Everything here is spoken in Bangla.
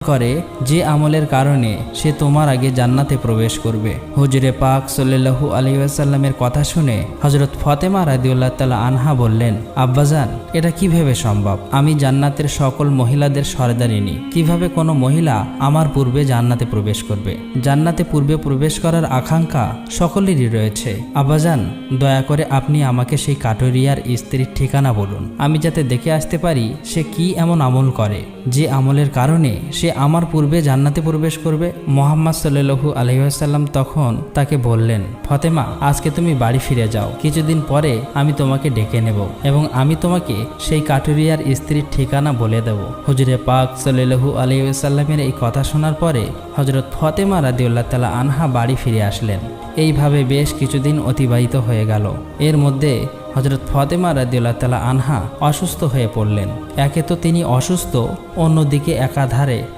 করে যে আমলের কারণে সে তোমার আগে জান্নাতে প্রবেশ করবে। হুজুরে পাক সাল্লাল্লাহু আলাইহি ওয়াসাল্লামের কথা শুনে হযরত ফাতেমা রাদিয়াল্লাহু তাআলা আনহা বললেন, আব্বাজান, এটা কিভাবে সম্ভব? আমি জান্নাতের সকল মহিলাদের সরদারিনী, কিভাবে কোনো মহিলা আমার পূর্বে জান্নাতে প্রবেশ করবে? জান্নাতে পূর্বে প্রবেশ করার আকাঙ্ক্ষা সকলেরই রয়েছে। আব্বাজান, দয়া করে আপনি আমাকে সেই কাঠুরিয়ার স্ত্রীর ঠিকানা বলুন, আমি যাতে দেখে আসতে পারি সে কি এমন আমল করে যে আমলের কারণে সে আমার পূর্বে জান্নাতে প্রবেশ করবে। মুহাম্মদ সাল্লাল্লাহু আলাইহি ওয়াসাল্লাম তখন তাকে বললেন, ফাতেমা, আজকে তুমি বাড়ি ফিরে যাও, কিছুদিন পরে আমি তোমাকে ডেকে নেব এবং আমি তোমাকে সেই কাঠুরিয়ার স্ত্রীর ঠিকানা বলে দেব। হুজুরে পাক সাল্লাল্লাহু আলাইহি ওয়াসাল্লামের এই কথা শোনার পরে হযরত ফাতেমা রাদিয়াল্লাহু তাআলা আনহা বাড়ি ফিরে আসলেন। এইভাবে বেশ কিছুদিন অতিবাহিত হয়ে গেল। এর মধ্যে হযরত ফাতেমা রাদিয়াল্লাহু তাআলা আনহা অসুস্থ হয়ে পড়লেন। একে তো তিনি অসুস্থ, অন্যদিকে একাধারে